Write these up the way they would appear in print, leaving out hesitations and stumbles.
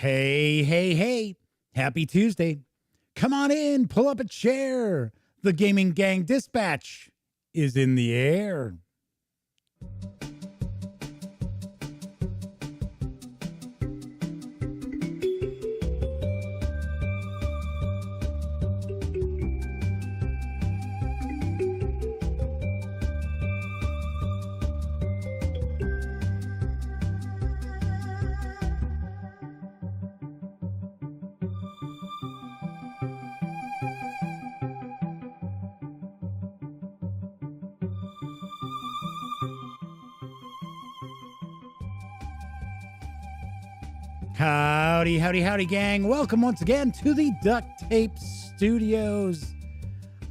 Hey, hey, hey. Happy Tuesday. Come on in, pull up a chair. The Gaming Gang Dispatch is in the air. Howdy, howdy, howdy, gang. Welcome once again to the Duct Tape Studios.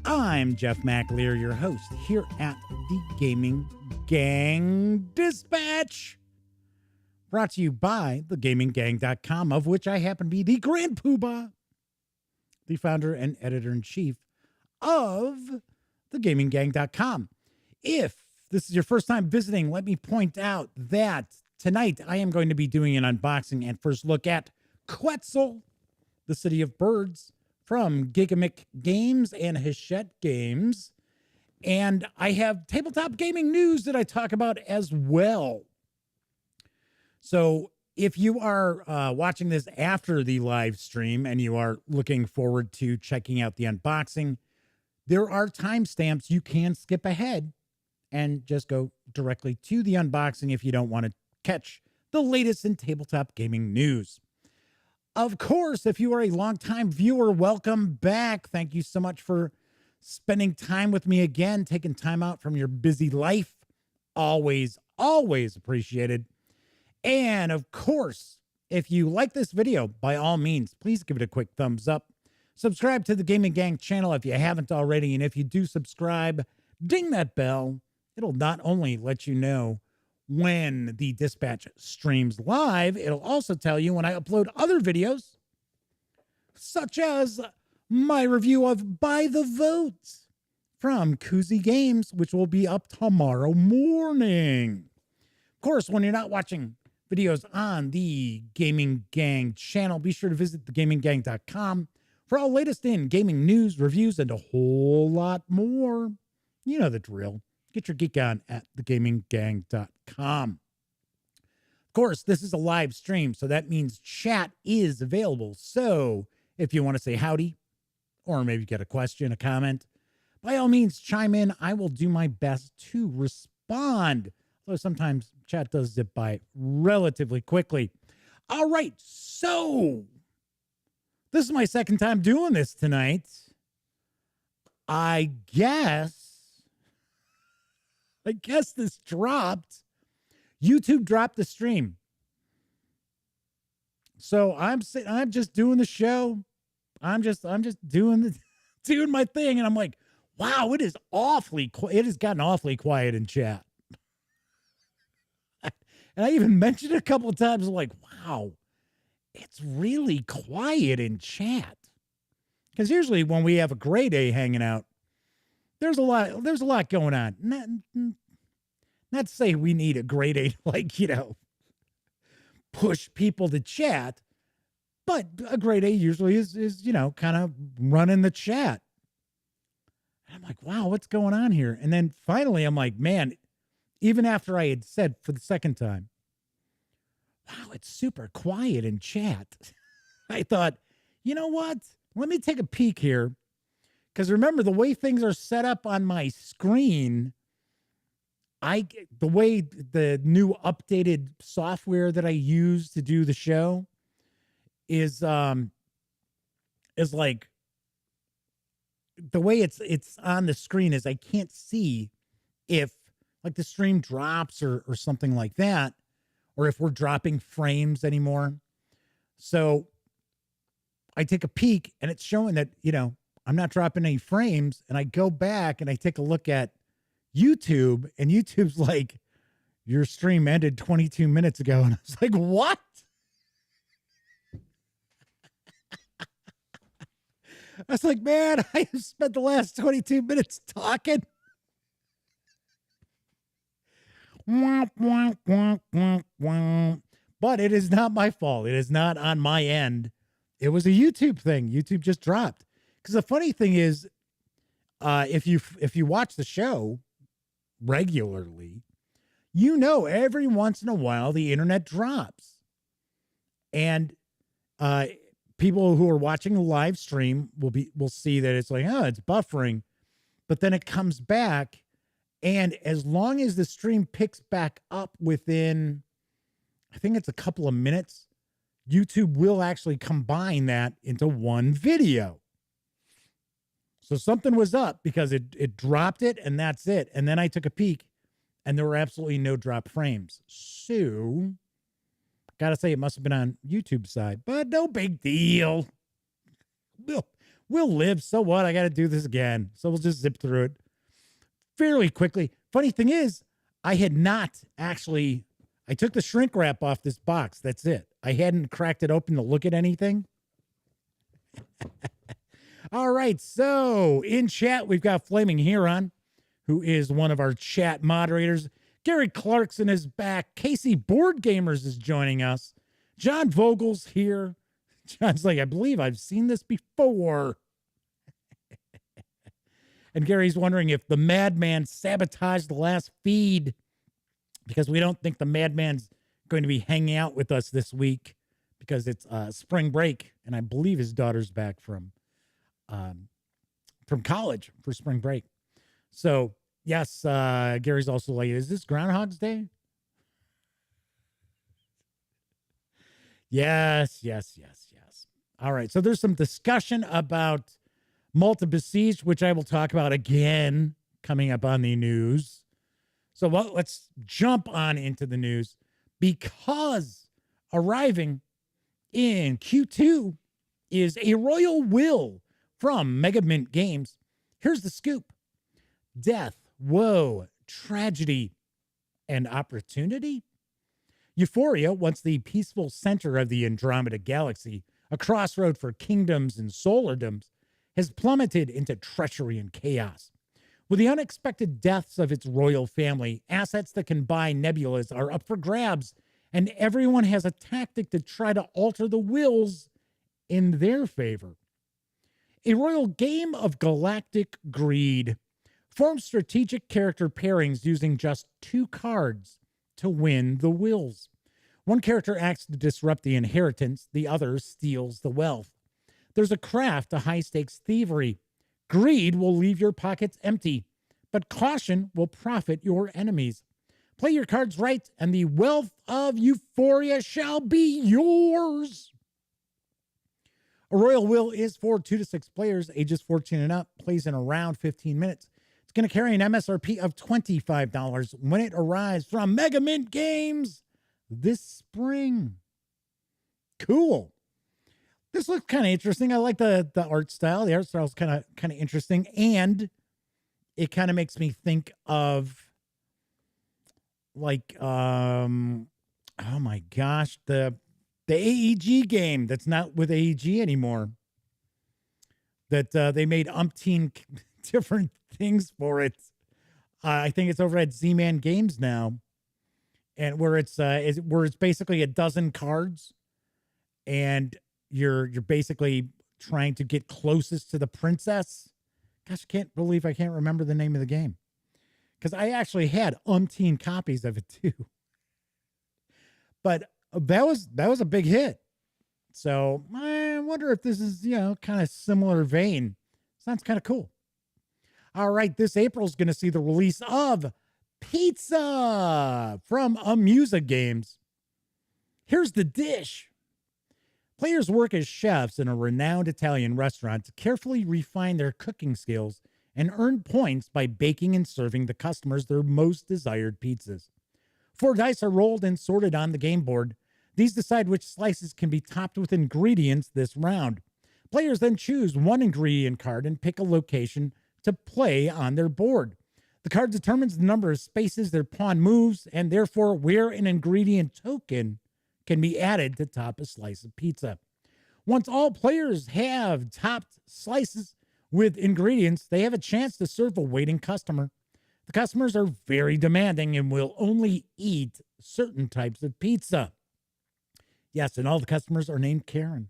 I'm Jeff McAleer, your host here at the Gaming Gang Dispatch. Brought to you by thegaminggang.com, of which I happen to be the Grand Poobah, the founder and editor-in-chief of thegaminggang.com. If this is your first time visiting, let me point out that tonight, I am going to be doing an unboxing and first look at Quetzal, the City of Birds, from Gigamic Games and Hachette Games. And I have tabletop gaming news that I talk about as well. So if you are watching this after the live stream and you are looking forward to checking out the unboxing, there are timestamps you can skip ahead and just go directly to the unboxing if you don't want to catch the latest in tabletop gaming news. Of course, if you are a longtime viewer, welcome back. Thank you so much for spending time with me again, taking time out from your busy life. Always, always appreciated. And of course, if you like this video, by all means, please give it a quick thumbs up. Subscribe to the Gaming Gang channel if you haven't already. And if you do subscribe, ding that bell. It'll not only let you know when the dispatch streams live, it'll also tell you when I upload other videos, such as my review of By the Vote from Amuza Games, which will be up tomorrow morning. Of course, when you're not watching videos on the Gaming Gang channel, be sure to visit thegaminggang.com for all latest in gaming news, reviews, and a whole lot more. You know the drill. Get your geek on at thegaminggang.com. Of course, this is a live stream, so that means chat is available. So if you want to say howdy, or maybe get a question, a comment, by all means, chime in. I will do my best to respond. Although sometimes chat does zip by relatively quickly. All right, so this is my second time doing this tonight. I guess this dropped. YouTube dropped the stream. So I'm just doing the show. I'm just doing my thing. And I'm like, wow, it has gotten awfully quiet in chat. And I even mentioned it a couple of times, like, wow, it's really quiet in chat. Because usually when we have a grade A hanging out, there's a lot going on. Not to say we need a grade A to, like, push people to chat, but a grade A usually is kind of running the chat. And I'm like, wow, what's going on here? And then finally I'm like, man, even after I had said for the second time, wow, it's super quiet in chat. I thought, you know what? Let me take a peek here. Because remember, the way things are set up on my screen, the way the new updated software that I use to do the show is like, the way it's on the screen is I can't see if like the stream drops or something like that, or if we're dropping frames anymore. So I take a peek and it's showing that, I'm not dropping any frames, and I go back and I take a look at YouTube, and YouTube's like, your stream ended 22 minutes ago. And I was like, what? I was like, man, I have spent the last 22 minutes talking. But it is not my fault. It is not on my end. It was a YouTube thing. YouTube just dropped. Because the funny thing is, if you watch the show regularly, you know every once in a while the internet drops. And people who are watching the live stream will see that it's like, oh, it's buffering. But then it comes back. And as long as the stream picks back up within, I think it's a couple of minutes, YouTube will actually combine that into one video. So something was up because it dropped it and that's it. And then I took a peek and there were absolutely no drop frames. So got to say it must have been on YouTube's side, but no big deal. We'll live. So what? I got to do this again. So we'll just zip through it fairly quickly. Funny thing is, I had not actually, I took the shrink wrap off this box. That's it. I hadn't cracked it open to look at anything. All right. So in chat, we've got Flaming Huron, who is one of our chat moderators. Gary Clarkson is back. Casey Board Gamers is joining us. John Vogel's here. John's like, I believe I've seen this before. And Gary's wondering if the Madman sabotaged the last feed because we don't think the Madman's going to be hanging out with us this week because it's spring break. And I believe his daughter's back from college for spring break. So yes, Gary's also like, is this Groundhog's Day? Yes. All right. So there's some discussion about Malta Besieged, which I will talk about again coming up on the news. So let's jump on into the news because arriving in Q2 is a Royal Will from Mega Mint Games. Here's the scoop. Death, woe, tragedy, and opportunity. Euphoria, once the peaceful center of the Andromeda Galaxy, a crossroad for kingdoms and solardoms, has plummeted into treachery and chaos. With the unexpected deaths of its royal family, assets that can buy nebulas are up for grabs, and everyone has a tactic to try to alter the wills in their favor. A royal game of galactic greed. Form strategic character pairings using just 2 cards to win the wills. One character acts to disrupt the inheritance, the other steals the wealth. There's a craft to high-stakes thievery. Greed will leave your pockets empty, but caution will profit your enemies. Play your cards right, and the wealth of Euphoria shall be yours. A Royal Will is for 2 to 6 players, ages 14 and up, plays in around 15 minutes. It's going to carry an MSRP of $25 when it arrives from Mega Mint Games this spring. Cool. This looks kind of interesting. I like the art style. The art style is kind of interesting, and it kind of makes me think of like oh my gosh, the AEG game that's not with AEG anymore. That they made umpteen different things for it. I think it's over at Z-Man Games now, and where it's basically a dozen cards, and you're basically trying to get closest to the princess. Gosh, I can't believe I can't remember the name of the game because I actually had umpteen copies of it too. But that was a big hit. So I wonder if this is, kind of similar vein. Sounds kind of cool. All right, this April is going to see the release of Pizza from Amuza Games. Here's the dish. Players work as chefs in a renowned Italian restaurant to carefully refine their cooking skills and earn points by baking and serving the customers their most desired pizzas. 4 dice are rolled and sorted on the game board. These decide which slices can be topped with ingredients this round. Players then choose one ingredient card and pick a location to play on their board. The card determines the number of spaces their pawn moves and therefore where an ingredient token can be added to top a slice of pizza. Once all players have topped slices with ingredients, they have a chance to serve a waiting customer. The customers are very demanding and will only eat certain types of pizza. Yes, and all the customers are named Karen.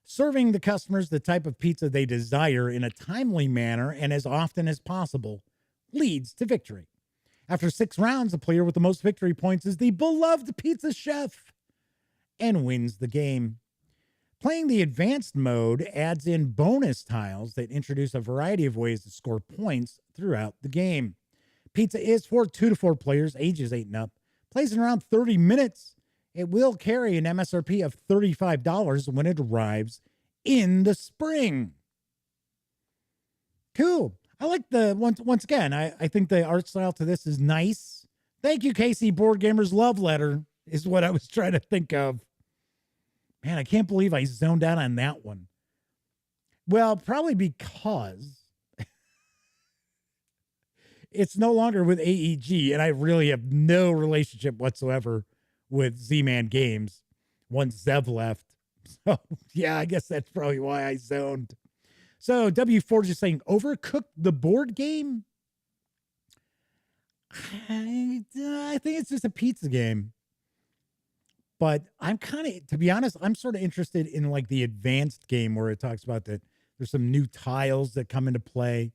Serving the customers the type of pizza they desire in a timely manner and as often as possible leads to victory. After 6 rounds, the player with the most victory points is the beloved pizza chef and wins the game. Playing the advanced mode adds in bonus tiles that introduce a variety of ways to score points throughout the game. Pizza is for 2 to 4 players, ages 8 and up. Plays in around 30 minutes. It will carry an MSRP of $35 when it arrives in the spring. Cool. I like the, once again, I think the art style to this is nice. Thank you, Casey. Board Gamers Love Letter is what I was trying to think of. Man, I can't believe I zoned out on that one. Well, probably because it's no longer with AEG, and I really have no relationship whatsoever with Z-Man Games once Zev left. So, yeah, I guess that's probably why I zoned. So, W4 is saying, Overcooked the board game? I think it's just a pizza game. But I'm kind of, to be honest, I'm sort of interested in like the advanced game where it talks about that there's some new tiles that come into play.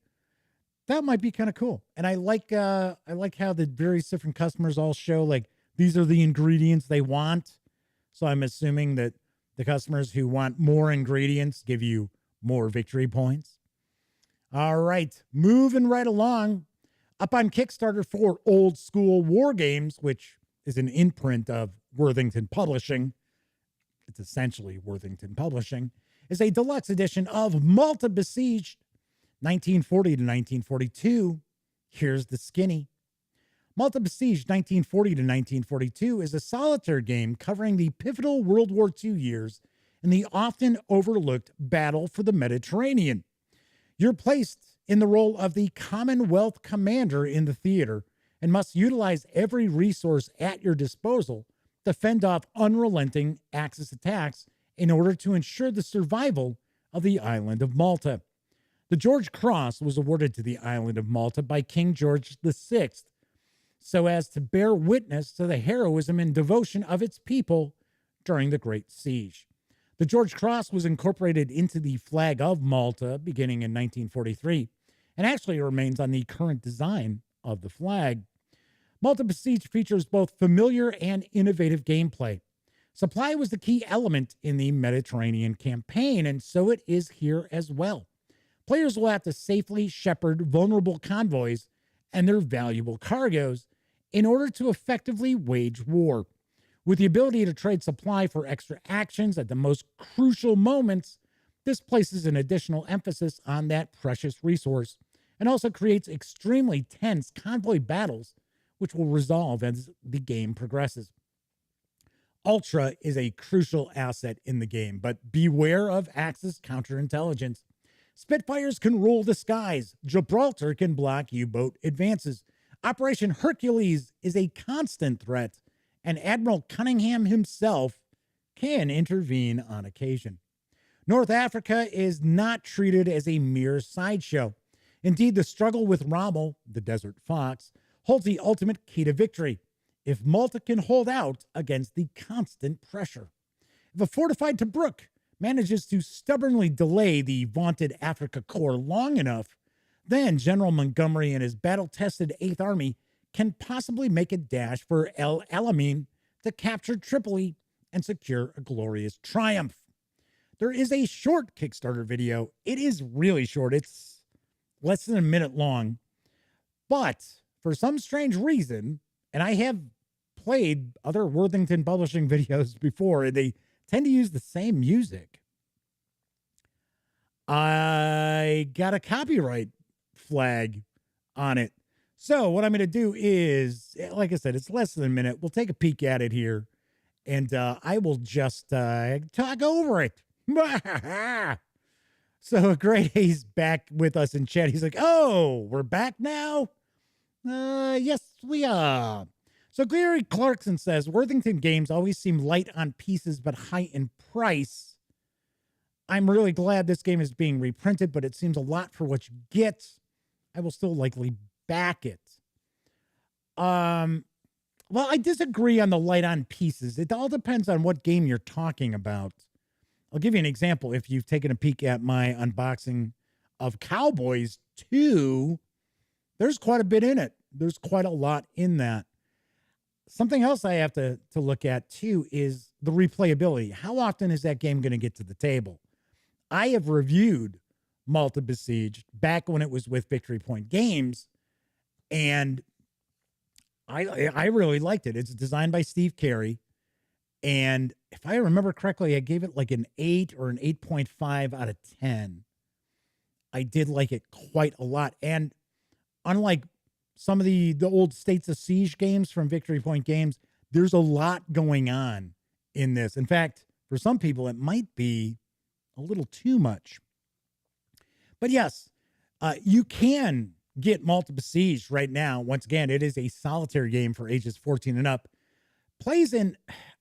That might be kind of cool. And I like how the various different customers all show like these are the ingredients they want. So I'm assuming that the customers who want more ingredients give you more victory points. All right, moving right along. Up on Kickstarter for Old School Wargames, which is an imprint of Worthington Publishing. It's essentially Worthington Publishing, is a deluxe edition of Malta Besieged 1940 to 1942. Here's the skinny. Malta Besieged 1940 to 1942 is a solitaire game covering the pivotal World War II years and the often overlooked battle for the Mediterranean. You're placed in the role of the Commonwealth commander in the theater and must utilize every resource at your disposal to fend off unrelenting Axis attacks in order to ensure the survival of the island of Malta. The George Cross was awarded to the island of Malta by King George VI, so as to bear witness to the heroism and devotion of its people during the Great Siege. The George Cross was incorporated into the flag of Malta beginning in 1943, and actually remains on the current design of the flag. Malta Besieged features both familiar and innovative gameplay. Supply was the key element in the Mediterranean campaign, and so it is here as well. Players will have to safely shepherd vulnerable convoys and their valuable cargoes in order to effectively wage war. With the ability to trade supply for extra actions at the most crucial moments, this places an additional emphasis on that precious resource and also creates extremely tense convoy battles, which will resolve as the game progresses. Ultra is a crucial asset in the game, but beware of Axis counterintelligence. Spitfires can rule the skies. Gibraltar can block U-boat advances. Operation Hercules is a constant threat, and Admiral Cunningham himself can intervene on occasion. North Africa is not treated as a mere sideshow. Indeed, the struggle with Rommel, the desert fox, holds the ultimate key to victory, if Malta can hold out against the constant pressure. If a fortified Tobruk manages to stubbornly delay the vaunted Africa Corps long enough, then General Montgomery and his battle-tested 8th Army can possibly make a dash for El Alamein to capture Tripoli and secure a glorious triumph. There is a short Kickstarter video. It is really short. It's less than a minute long. But for some strange reason, and I have played other Worthington Publishing videos before, and they tend to use the same music, I got a copyright flag on it. So what I'm going to do is, like I said, it's less than a minute. We'll take a peek at it here, and I will just talk over it. So Great A's back with us in chat. He's like, oh, we're back now? Yes, we are. So Gary Clarkson says, Worthington games always seem light on pieces but high in price. I'm really glad this game is being reprinted, but it seems a lot for what you get. I will still likely back it. Well, I disagree on the light on pieces. It all depends on what game you're talking about. I'll give you an example. If you've taken a peek at my unboxing of Cowboys 2, there's quite a bit in it. There's quite a lot in that. Something else I have to look at too is the replayability. How often is that game going to get to the table? I have reviewed Malta Besieged back when it was with Victory Point Games, and I really liked it. It's designed by Steve Carey, and if I remember correctly, I gave it like an 8 or an 8.5 out of 10. I did like it quite a lot, and unlike some of the old States of Siege games from Victory Point Games, there's a lot going on in this. In fact, for some people, it might be a little too much. But yes, you can get Malta Besieged right now. Once again, it is a solitary game for ages 14 and up. Plays in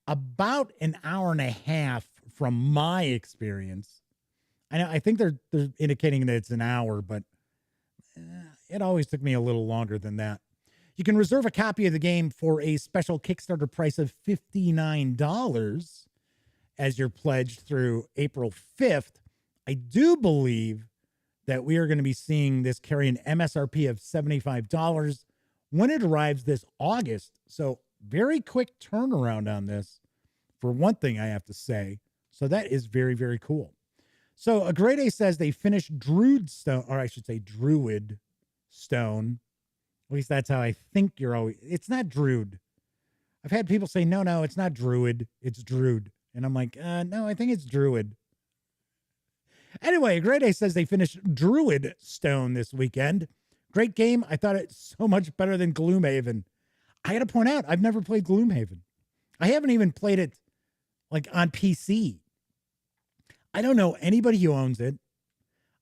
about an hour and a half from my experience. I think they're indicating that it's an hour, but it always took me a little longer than that. You can reserve a copy of the game for a special Kickstarter price of $59 as you're pledged through April 5th. I do believe that we are going to be seeing this carry an MSRP of $75 when it arrives this August. So very quick turnaround on this, for one thing, I have to say. So that is very, very cool. So a Grade A says they finished Druid Stone, or I should say Druid Stone. At least that's how I think you're always. It's not Druid. I've had people say, no, it's not Druid. It's Druid. And I'm like, no, I think it's Druid. Anyway, Grade A says they finished Druid Stone this weekend. Great game. I thought it's so much better than Gloomhaven. I got to point out, I've never played Gloomhaven. I haven't even played it like on PC. I don't know anybody who owns it.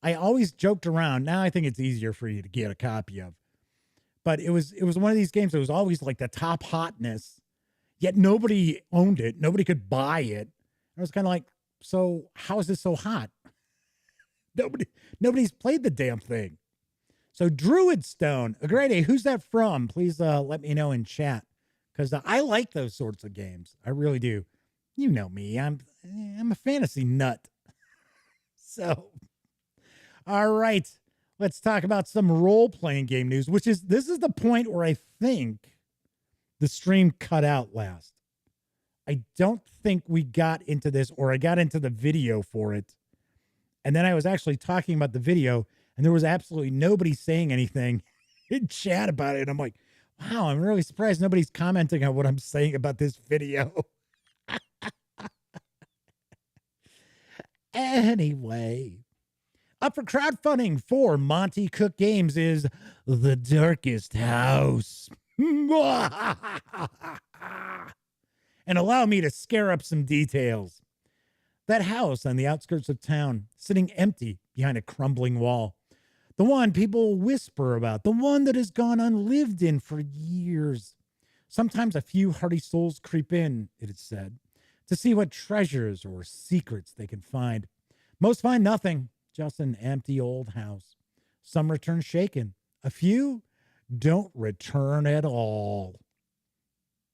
I always joked around. Now I think it's easier for you to get a copy of. But it was one of these games that was always like the top hotness, yet nobody owned it. Nobody could buy it. I was kind of like, so how is this so hot? Nobody's played the damn thing. So Druid Stone, a Grade A, who's that from? Please let me know in chat, because I like those sorts of games. I really do. You know me. I'm a fantasy nut. So, all right, let's talk about some role-playing game news, this is the point where I think the stream cut out last. I don't think we got into this, or I got into the video for it. And then I was actually talking about the video, and there was absolutely nobody saying anything in chat about it. And I'm like, wow, I'm really surprised nobody's commenting on what I'm saying about this video. Anyway, up for crowdfunding for Monte Cook Games is The Darkest House. And allow me to scare up some details. That house on the outskirts of town, sitting empty behind a crumbling wall. The one people whisper about, the one that has gone unlived in for years. Sometimes a few hardy souls creep in, it is said, to see what treasures or secrets they can find. Most find nothing, just an empty old house. Some return shaken. A few don't return at all.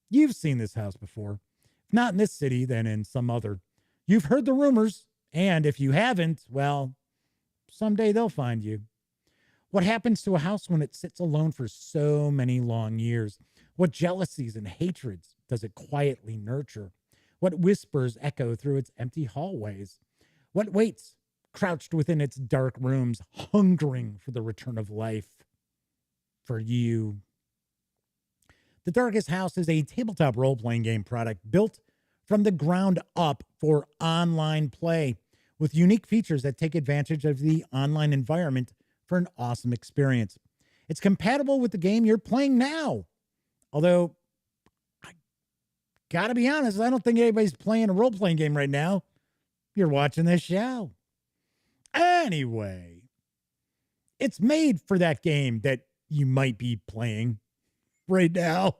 You've seen this house before. If not in this city, then in some other. You've heard the rumors, and if you haven't, well, someday they'll find you. What happens to a house when it sits alone for so many long years? What jealousies and hatreds does it quietly nurture? What whispers echo through its empty hallways? What waits, crouched within its dark rooms, hungering for the return of life for you? The Darkest House is a tabletop role-playing game product built from the ground up for online play, with unique features that take advantage of the online environment for an awesome experience. It's compatible with the game you're playing now. Although, I gotta be honest, I don't think anybody's playing a role-playing game right now. You're watching this show. Anyway, it's made for that game that you might be playing right now.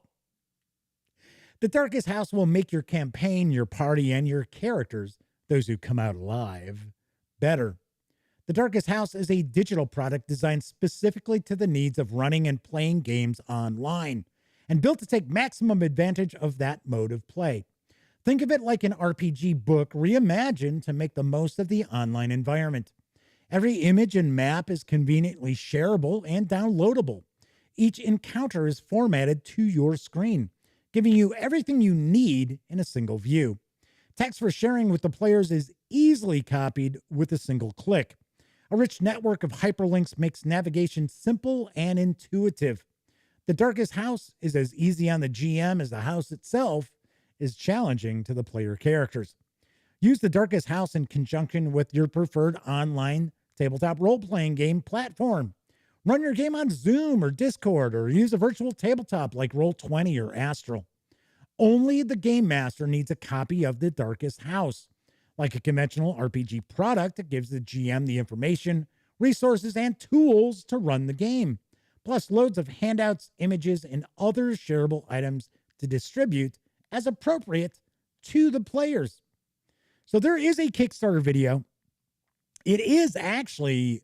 The Darkest House will make your campaign, your party, and your characters, those who come out alive, better. The Darkest House is a digital product designed specifically to the needs of running and playing games online. and built to take maximum advantage of that mode of play. Think of it like an RPG book reimagined to make the most of the online environment. Every image and map is conveniently shareable and downloadable. Each encounter is formatted to your screen, giving you everything you need in a single view. Text for sharing with the players is easily copied with a single click. A rich network of hyperlinks makes navigation simple and intuitive. The Darkest House is as easy on the GM as the house itself is challenging to the player characters. Use the Darkest House in conjunction with your preferred online tabletop role-playing game platform. Run your game on Zoom or Discord, or use a virtual tabletop like Roll20 or Astral. Only the game master needs a copy of the Darkest House. Like a conventional RPG product, it gives the GM the information, resources, and tools to run the game, plus loads of handouts, images, and other shareable items to distribute as appropriate to the players. So there is a Kickstarter video. It is actually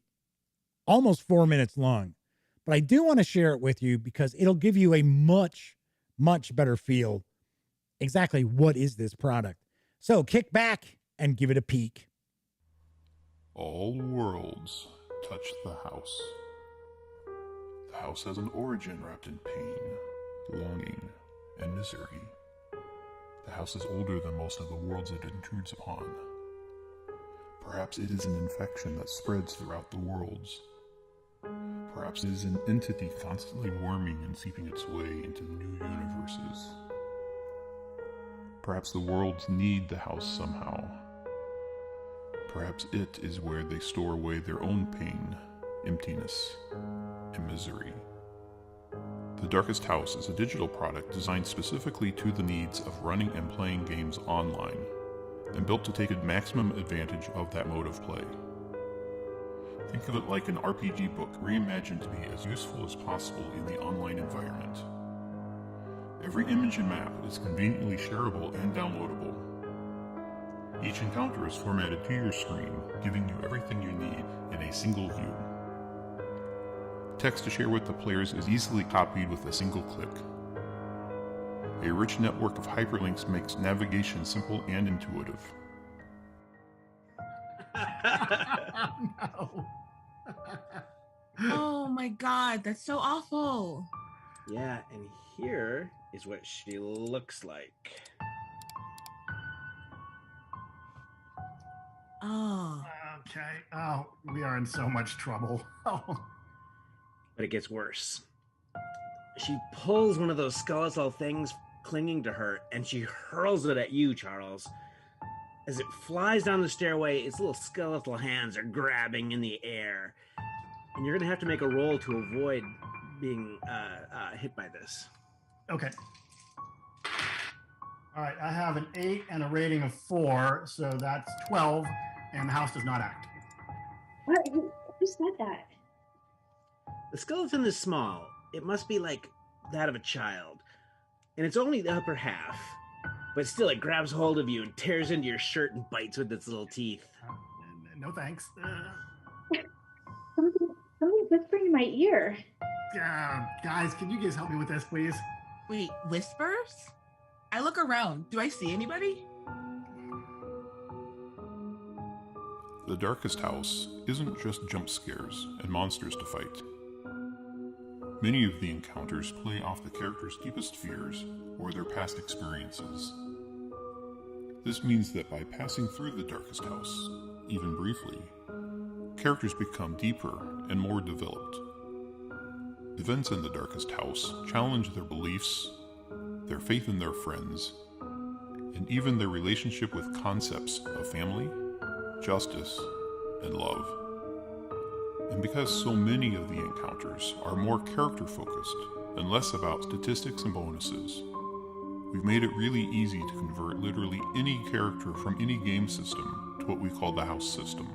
almost 4 minutes long, but I do want to share it with you because it'll give you a much, much better feel exactly what is this product. So kick back and give it a peek. All worlds touch the house. The house has an origin wrapped in pain, longing, and misery. The house is older than most of the worlds it intrudes upon. Perhaps it is an infection that spreads throughout the worlds. Perhaps it is an entity constantly worming and seeping its way into new universes. Perhaps the worlds need the house somehow. Perhaps it is where they store away their own pain, emptiness, and misery. The Darkest House is a digital product designed specifically to the needs of running and playing games online, and built to take a maximum advantage of that mode of play. Think of it like an RPG book reimagined to be as useful as possible in the online environment. Every image and map is conveniently shareable and downloadable. Each encounter is formatted to your screen, giving you everything you need in a single view. Text to share with the players is easily copied with a single click. A rich network of hyperlinks makes navigation simple and intuitive. No. Oh my god, that's so awful. Yeah, and here is what she looks like. Oh. Okay. Oh, we are in so much trouble. Oh. But it gets worse. She pulls one of those skeletal things clinging to her, and she hurls it at you, Charles. As it flies down the stairway, its little skeletal hands are grabbing in the air. And you're going to have to make a roll to avoid being hit by this. Okay. All right, I have an 8 and a rating of 4, so that's 12, and the house does not act. What? Who said that? The skeleton is small. It must be like that of a child. And it's only the upper half. But still, it grabs hold of you and tears into your shirt and bites with its little teeth. No thanks. Somebody's whispering in my ear. Guys, can you guys help me with this, please? Wait, whispers? I look around. Do I see anybody? The Darkest House isn't just jump scares and monsters to fight. Many of the encounters play off the characters' deepest fears or their past experiences. This means that by passing through the Darkest House, even briefly, characters become deeper and more developed. Events in the Darkest House challenge their beliefs, their faith in their friends, and even their relationship with concepts of family, justice, and love. And because so many of the encounters are more character-focused and less about statistics and bonuses, we've made it really easy to convert literally any character from any game system to what we call the house system.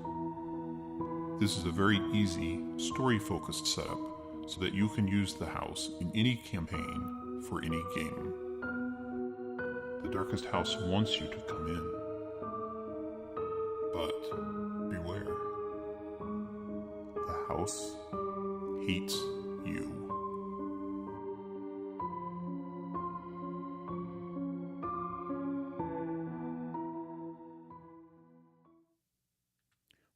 This is a very easy, story-focused setup so that you can use the house in any campaign for any game. The Darkest House wants you to come in. But beware. The house hates you.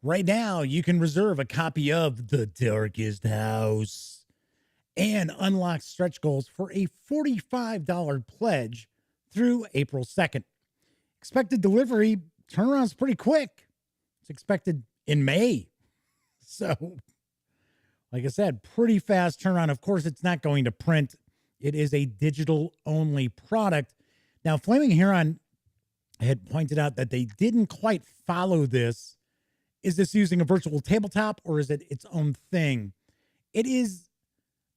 Right now, you can reserve a copy of The Darkest House and unlock stretch goals for a $45 pledge through April 2nd. Expected delivery turnaround's pretty quick. It's expected in May. So, like I said, pretty fast turnaround. Of course, it's not going to print. It is a digital only product. Now, Flaming Heron had pointed out that they didn't quite follow this. Is this using a virtual tabletop or is it its own thing? It is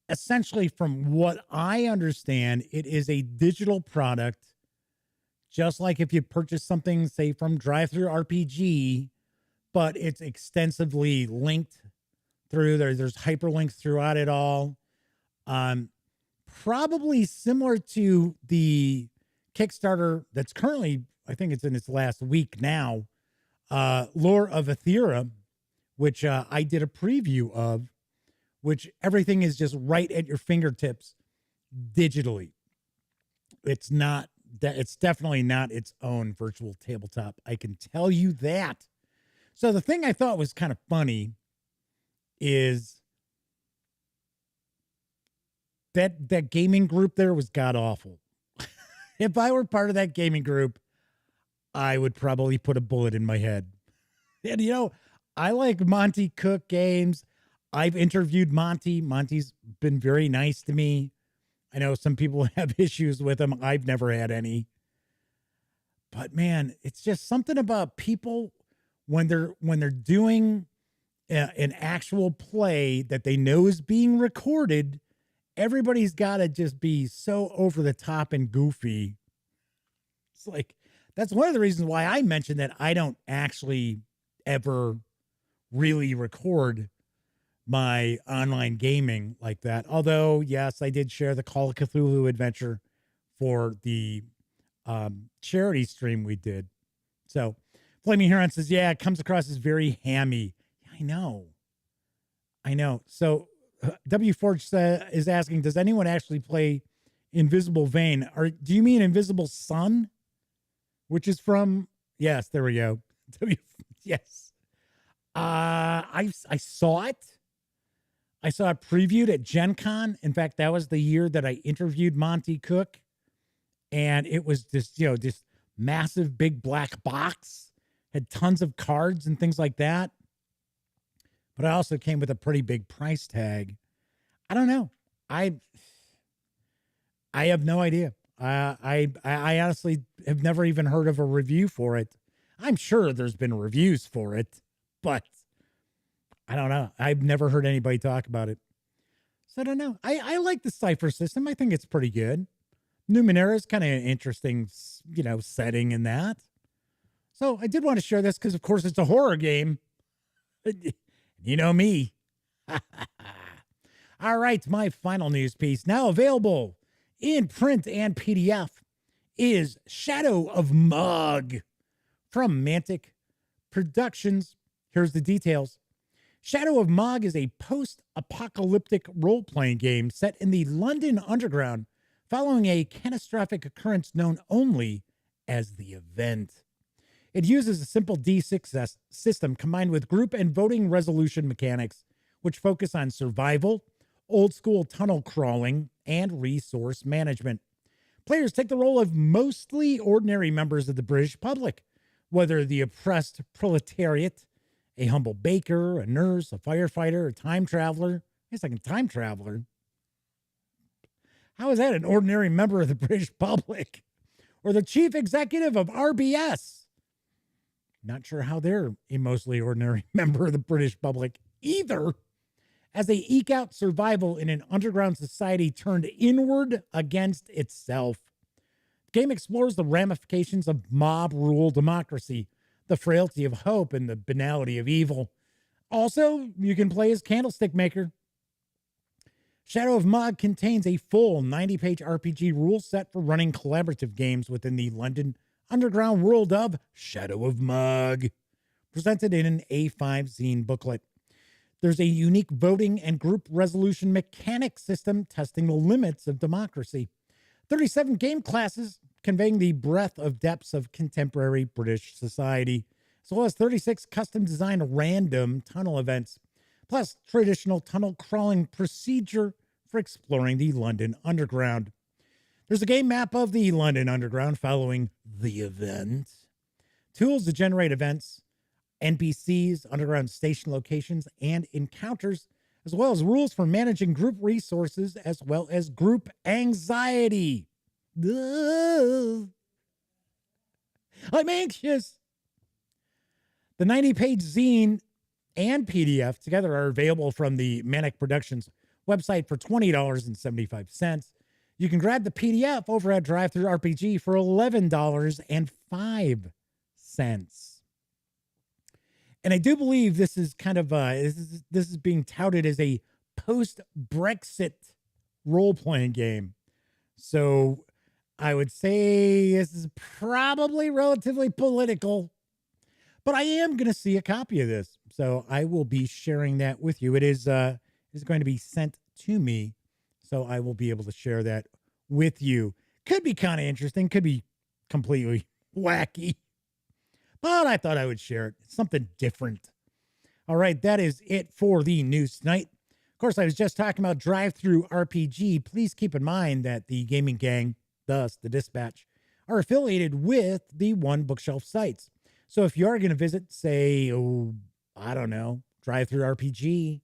essentially, from what I understand, it is a digital product. Just like if you purchase something, say, from Drive-Thru RPG, but it's extensively linked through there. There's hyperlinks throughout it all. Probably similar to the Kickstarter that's currently, I think it's in its last week now, Lore of Aethera, which I did a preview of, which everything is just right at your fingertips digitally. It's definitely not its own virtual tabletop. I can tell you that. So the thing I thought was kind of funny is that gaming group there was god awful. If I were part of that gaming group, I would probably put a bullet in my head. And I like Monte Cook Games. I've interviewed Monty. Monty's been very nice to me. I know some people have issues with him. I've never had any. But man, it's just something about people when they're doing an actual play that they know is being recorded. Everybody's got to just be so over the top and goofy. It's like, that's one of the reasons why I mentioned that I don't actually ever really record my online gaming like that. Although, yes, I did share the Call of Cthulhu adventure for the charity stream we did. So Flaming Heron says, yeah, it comes across as very hammy. I know. So W Forge is asking, does anyone actually play Invisible Vein? Or do you mean Invisible Sun? Which is from, yes, there we go. Yes. I saw it. I saw it previewed at Gen Con. In fact, that was the year that I interviewed Monte Cook. And it was this massive big black box. Had tons of cards and things like that. But I also came with a pretty big price tag. I don't know. I have no idea. I honestly have never even heard of a review for it. I'm sure there's been reviews for it, but I don't know. I've never heard anybody talk about it. So I don't know. I like the cipher system. I think it's pretty good. Numenera is kind of an interesting, setting in that. So I did want to share this because, of course, it's a horror game. You know me. All right, my final news piece, now available in print and PDF, is Shadow of Mug from Mantic Productions. Here's the details. Shadow of Mug is a post-apocalyptic role-playing game set in the London Underground following a catastrophic occurrence known only as the Event. It uses a simple D6 system combined with group and voting resolution mechanics, which focus on survival, old-school tunnel crawling, and resource management. Players take the role of mostly ordinary members of the British public, whether the oppressed proletariat, a humble baker, a nurse, a firefighter, a time traveler. It's like a time traveler. How is that an ordinary member of the British public? Or the chief executive of RBS? Not sure how they're a mostly ordinary member of the British public either, as they eke out survival in an underground society turned inward against itself. The game explores the ramifications of mob rule democracy, the frailty of hope, and the banality of evil. Also, you can play as Candlestick Maker. Shadow of Mug contains a full 90-page RPG rule set for running collaborative games within the London Underground world of Shadow of Mug, presented in an A5 zine booklet. There's a unique voting and group resolution mechanic system testing the limits of democracy. 37 game classes conveying the breadth of depths of contemporary British society. as well as 36 custom designed random tunnel events, plus traditional tunnel crawling procedure for exploring the London Underground. There's a game map of the London Underground following the event, tools to generate events, NPCs, underground station locations, and encounters, as well as rules for managing group resources, as well as group anxiety. Ugh. I'm anxious. The 90-page zine and PDF together are available from the Mantic Productions website for $20.75. You can grab the PDF over at Drive-Thru RPG for $11.05. And I do believe this is kind of this is being touted as a post-Brexit role-playing game. So I would say this is probably relatively political, but I am going to see a copy of this. So I will be sharing that with you. It is going to be sent to me, so I will be able to share that with you. Could be kind of interesting, could be completely wacky, but I thought I would share it. It's something different. All right, that is it for the news tonight. Of course, I was just talking about Drive-Thru RPG. Please keep in mind that the Gaming Gang, thus the Dispatch, are affiliated with the One Bookshelf sites. So if you are going to visit, say, I don't know, Drive-Thru RPG,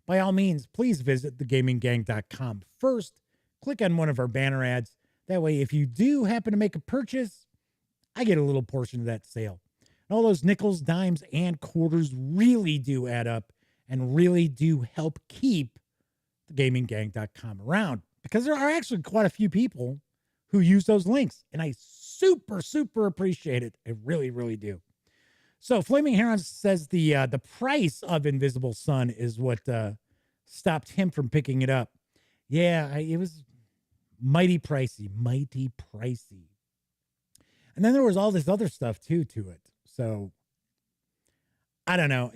by all means, please visit thegaminggang.com first. Click on one of our banner ads. That way, if you do happen to make a purchase, I get a little portion of that sale. And all those nickels, dimes, and quarters really do add up and really do help keep thegaminggang.com around, because there are actually quite a few people who use those links, and I super, super appreciate it. I really, really do. So Flaming Heron says the price of Invisible Sun is what stopped him from picking it up. Yeah, it was mighty pricey. And then there was all this other stuff too to it. So I don't know.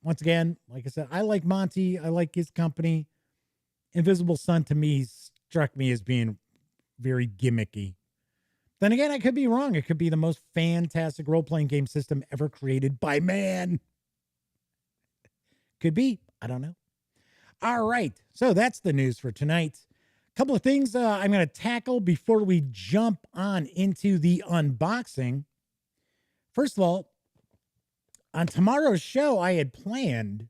Once again, like I said, I like Monty. I like his company. Invisible Sun to me struck me as being very gimmicky. Then again, I could be wrong. It could be the most fantastic role-playing game system ever created by man. Could be. I don't know. All right. So that's the news for tonight. A couple of things I'm going to tackle before we jump on into the unboxing. First of all, on tomorrow's show, I had planned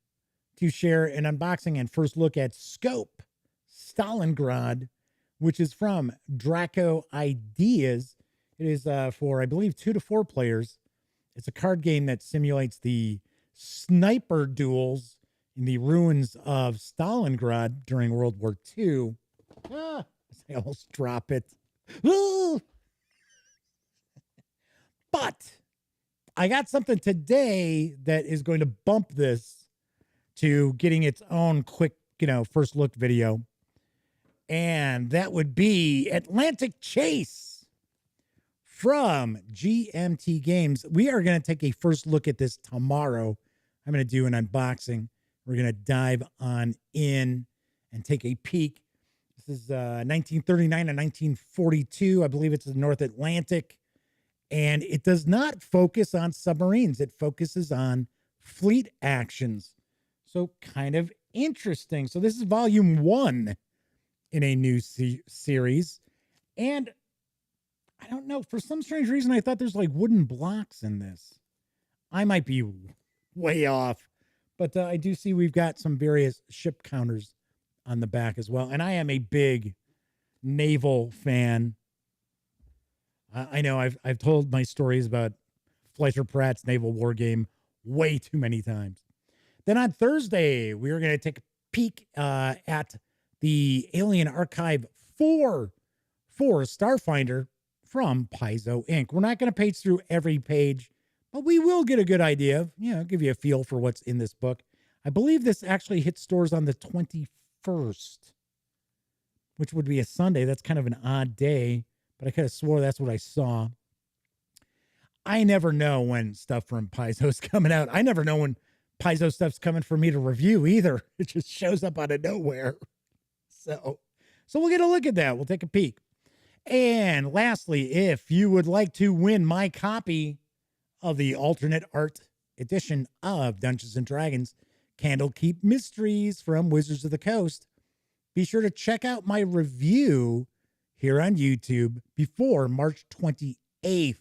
to share an unboxing and first look at Scope Stalingrad, which is from Draco Ideas. It is for, I believe, 2 to 4 players. It's a card game that simulates the sniper duels in the ruins of Stalingrad during World War II. I almost drop it. But I got something today that is going to bump this to getting its own quick, first look video. And that would be Atlantic Chase from GMT Games. We are going to take a first look at this tomorrow. I'm going to do an unboxing. We're going to dive on in and take a peek. This is 1939 and 1942. I believe it's the North Atlantic. And it does not focus on submarines. It focuses on fleet actions. So kind of interesting. So this is volume 1 in a new series. And I don't know, for some strange reason, I thought there's like wooden blocks in this. I might be way off, but I do see we've got some various ship counters on the back as well. And I am a big naval fan. I know I've told my stories about Fleischer Pratt's naval war game way too many times. Then on Thursday, we are going to take a peek at the Alien Archive 4 for Starfinder from Paizo Inc. We're not going to page through every page, but we will get a good idea of, give you a feel for what's in this book. I believe this actually hits stores on the 21st, which would be a Sunday. That's kind of an odd day, but I could have swore that's what I saw. I never know when stuff from Paizo's coming out. I never know when Paizo stuff's coming for me to review either. It just shows up out of nowhere. So we'll get a look at that. We'll take a peek. And lastly, if you would like to win my copy of the alternate art edition of Dungeons and Dragons Candlekeep Mysteries from Wizards of the Coast. Be sure to check out my review here on YouTube before March 28th.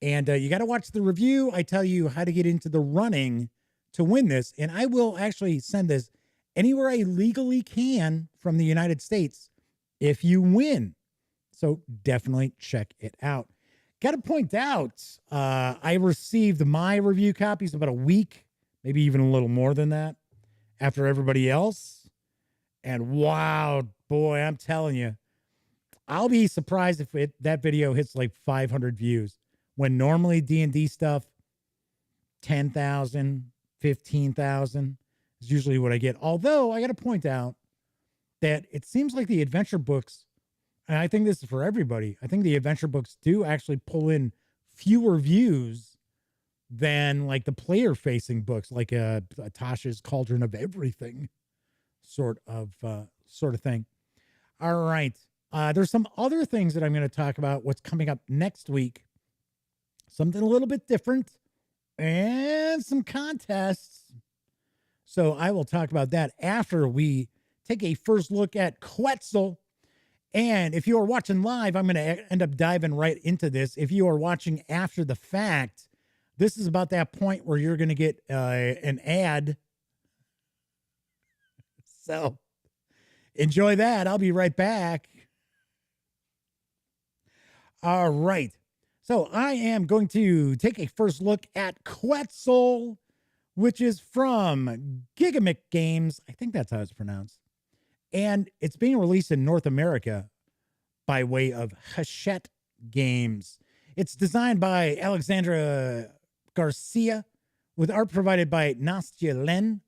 And you got to watch the review. I tell you how to get into the running to win this. And I will actually send this anywhere I legally can from the United States if you win. So definitely check it out. Got to point out, I received my review copies about a week, maybe even a little more than that, after everybody else. And wow, boy, I'm telling you, I'll be surprised if that video hits like 500 views, when normally D&D stuff, 10,000, 15,000 is usually what I get. Although I got to point out that it seems like the adventure books, and I think this is for everybody, I think the adventure books do actually pull in fewer views than like the player facing books, like a Tasha's Cauldron of Everything sort of thing. All right. There's some other things that I'm going to talk about, what's coming up next week, something a little bit different, and some contests. So I will talk about that after we take a first look at Quetzal. And if you are watching live, I'm going to end up diving right into this. If you are watching after the fact, this is about that point where you're going to get an ad. So enjoy that. I'll be right back. All right. So I am going to take a first look at Quetzal, which is from Gigamic Games. I think that's how it's pronounced. And it's being released in North America by way of Hachette Games. It's designed by Alexandra Garcia with art provided by Nastya Len.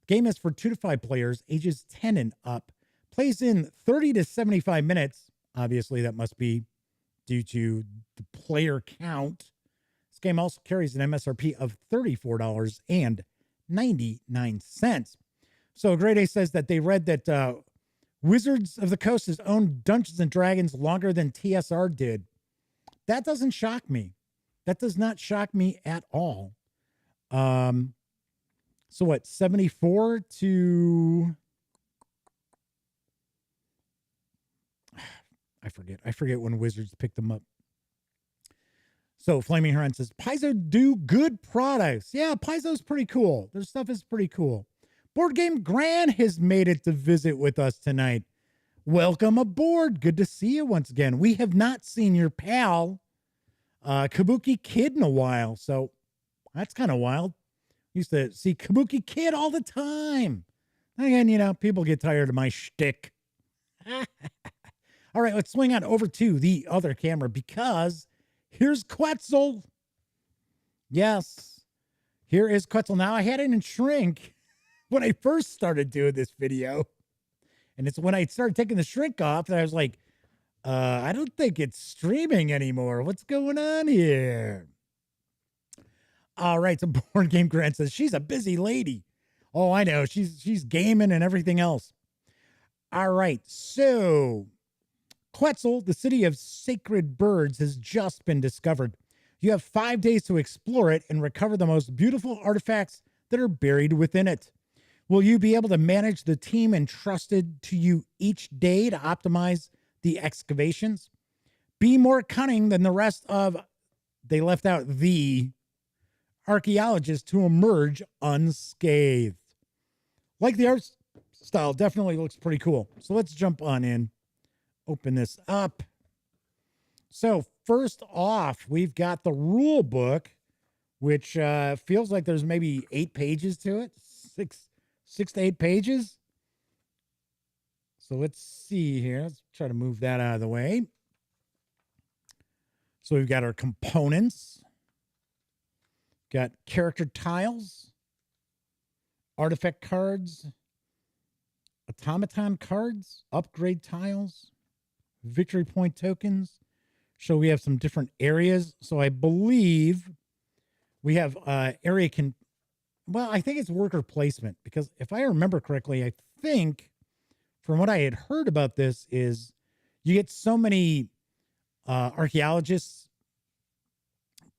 The game is for 2 to 5 players, ages 10 and up. Plays in 30 to 75 minutes. Obviously, that must be due to the player count. This game also carries an MSRP of $34.99. So Grade A says that they read that Wizards of the Coast has owned Dungeons and Dragons longer than TSR did. That doesn't shock me. That does not shock me at all. So what, 74 to... I forget when Wizards picked them up. So Flaming Heron says, Paizo do good products. Yeah, Paizo's pretty cool. Their stuff is pretty cool. Board Game Gran has made it to visit with us tonight. Welcome aboard. Good to see you once again. We have not seen your pal, Kabuki Kid, in a while. So that's kind of wild. Used to see Kabuki Kid all the time. Again, you know, people get tired of my shtick. All right, let's swing on over to the other camera because here's Quetzal. Yes, here is Quetzal. Now, I had it in shrink when I first started doing this video. And it's when I started taking the shrink off that I was like, I don't think it's streaming anymore. What's going on here? All right, so Board Game Grant says she's a busy lady. Oh, I know. She's gaming and everything else. All right, so Quetzal, the city of sacred birds, has just been discovered. You have 5 days to explore it and recover the most beautiful artifacts that are buried within it. Will you be able to manage the team entrusted to you each day to optimize the excavations? Be more cunning than the rest of, they left out the archaeologists to emerge unscathed. Like the art style, definitely looks pretty cool. So let's jump on in. Open this up. So first off, we've got the rule book, which feels like there's maybe 8 pages to it. Six to 8 pages. So let's see here. Let's try to move that out of the way. So we've got our components. Got character tiles, artifact cards, automaton cards, upgrade tiles, victory point tokens. So we have some different areas. So I believe we have area well, I think it's worker placement, because if I remember correctly, I think from what I had heard about this is you get so many archaeologists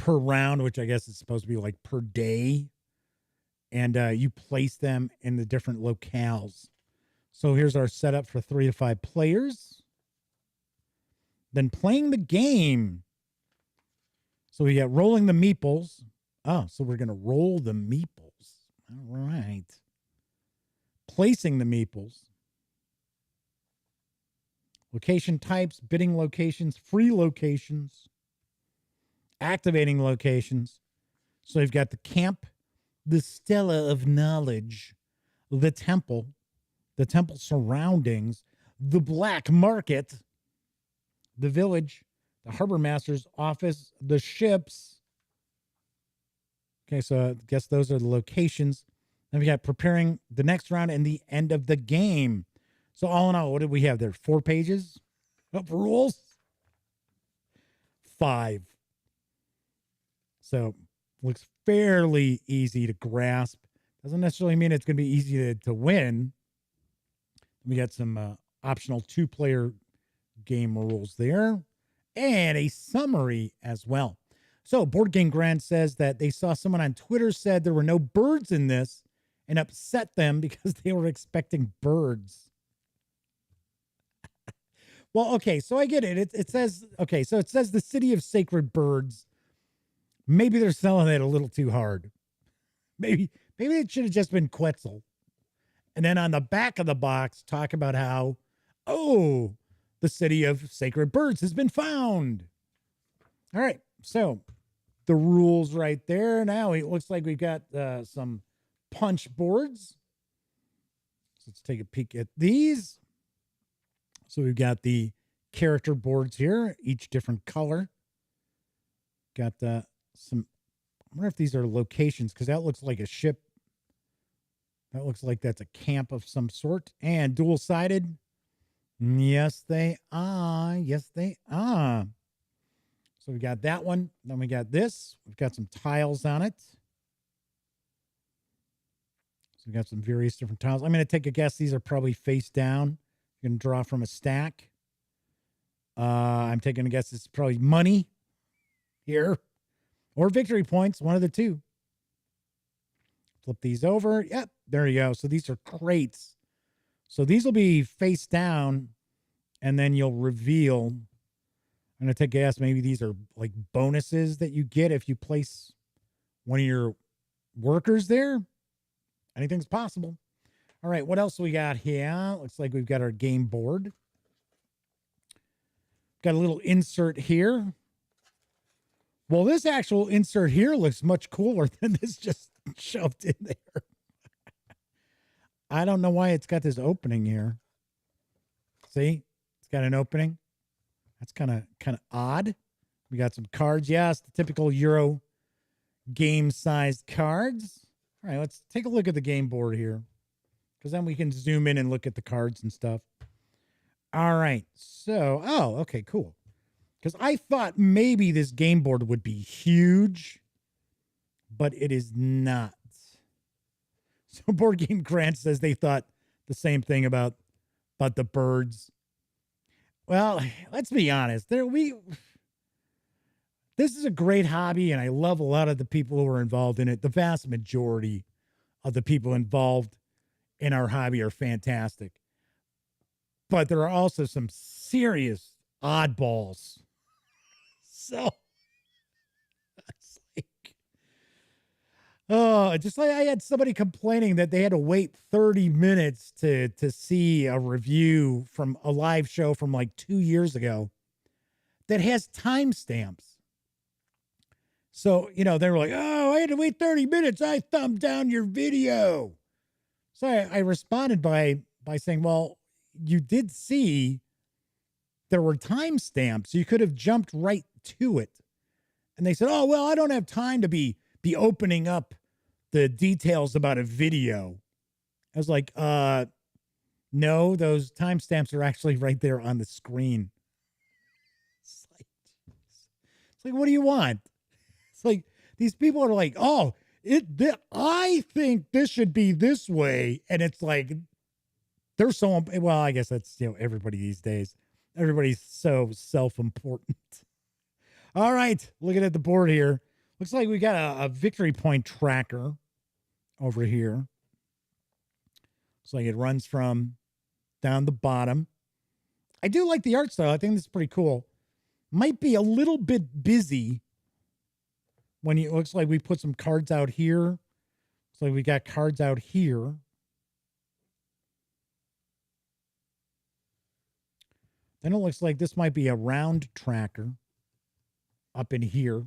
per round, which I guess is supposed to be like per day. And you place them in the different locales. So here's our setup for 3 to 5 players. Then playing the game. So we got rolling the meeples. Oh, so we're going to roll the meeples. All right. Placing the meeples. Location types, bidding locations, free locations, activating locations. So you've got the camp, the Stella of Knowledge, the temple surroundings, the black market, the village, the harbor master's office, the ships. Okay, so I guess those are the locations. Then we got preparing the next round and the end of the game. So all in all, what did we have there? 4 pages of rules? 5. So looks fairly easy to grasp. Doesn't necessarily mean it's going to be easy to win. We got some optional 2-player game rules there and a summary as well. So Board Game Grand says that they saw someone on Twitter said there were no birds in this and upset them because they were expecting birds. Well, okay, so I get it. It says, okay, so it says the City of Sacred Birds. Maybe they're selling it a little too hard. Maybe it should have just been Quetzal. And then on the back of the box, talk about how, oh, the City of Sacred Birds has been found. All right, so the rules right there. Now it looks like we've got some punch boards. So let's take a peek at these. So we've got the character boards here, each different color. Got some, I wonder if these are locations, because that looks like a ship. That looks like that's a camp of some sort. And dual-sided. Yes, they are. Yes, they are. So we got that one. Then we got this. We've got some tiles on it. So we got some various different tiles. I'm going to take a guess. These are probably face down. You can draw from a stack. I'm taking a guess. It's probably money here or victory points. One of the two. Flip these over. Yep. There you go. So these are crates. So these will be face down, and then you'll reveal. I'm going to take a guess. Maybe these are like bonuses that you get if you place one of your workers there. Anything's possible. All right. What else we got here? Looks like we've got our game board. Got a little insert here. Well, this actual insert here looks much cooler than this just shoved in there. I don't know why it's got this opening here. See? It's got an opening. That's kind of odd. We got some cards. Yes, the typical Euro game-sized cards. All right, let's take a look at the game board here, because then we can zoom in and look at the cards and stuff. All right. So, oh, okay, cool. Because I thought maybe this game board would be huge, but it is not. So Board Game Grant says they thought the same thing about the birds. Well, let's be honest. This is a great hobby, and I love a lot of the people who are involved in it. The vast majority of the people involved in our hobby are fantastic. But there are also some serious oddballs. So it's like, oh, just like I had somebody complaining that they had to wait 30 minutes to see a review from a live show from like 2 years ago that has timestamps. So, you know, they were like, oh, I had to wait 30 minutes. I thumbed down your video. So I responded by saying, well, you did see there were timestamps. You could have jumped right to it. And they said, oh, well, I don't have time to be opening up the details about a video. I was like, no, those timestamps are actually right there on the screen. It's like, what do you want? It's like, these people are like, oh, I think this should be this way. And it's like, they're so, well, I guess that's, you know, everybody these days. Everybody's so self-important. All right, looking at the board here. Looks like we got a victory point tracker over here. Looks like it runs from down the bottom. I do like the art style. I think this is pretty cool. Might be a little bit busy when it looks like we put some cards out here. Looks like we got cards out here. Then it looks like this might be a round tracker up in here.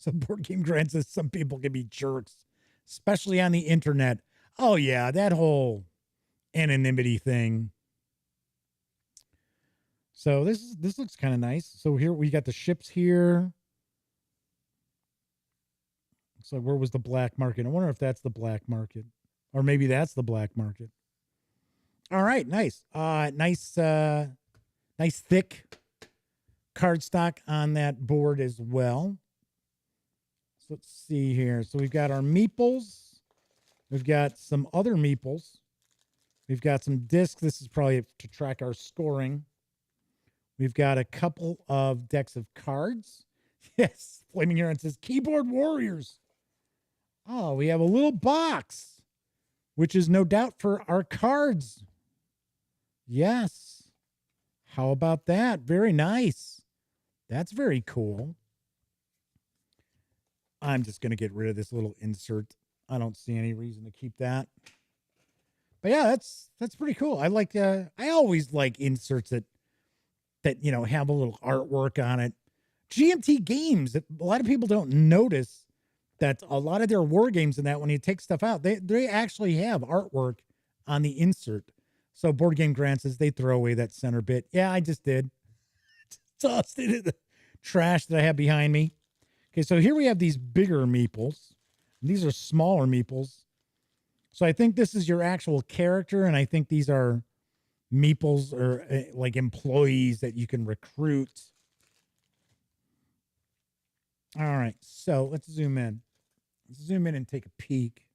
Some board game grant says some people can be jerks, especially on the internet. Oh yeah, that whole anonymity thing. So this looks kind of nice. So here we got the ships here. Looks like where was the black market? I wonder if that's the black market, or maybe that's the black market. All right, nice, nice thick cardstock on that board as well. So let's see here. So we've got our meeples. We've got some other meeples. We've got some discs. This is probably to track our scoring. We've got a couple of decks of cards. Yes, Flaming Heron says Keyboard Warriors. Oh, we have a little box, which is no doubt for our cards. Yes. How about that? Very nice. That's very cool. I'm just going to get rid of this little insert. I don't see any reason to keep that. But yeah, that's pretty cool. I like I always like inserts that you know have a little artwork on it. GMT Games, a lot of people don't notice that a lot of their war games and that when you take stuff out, they actually have artwork on the insert. So Board Game Grant says they throw away that center bit. Yeah, I just did. Tossed it in the trash that I have behind me. Okay, so here we have these bigger meeples. These are smaller meeples. So I think this is your actual character, and I think these are meeples or like employees that you can recruit. All right, so let's zoom in. Let's zoom in and take a peek.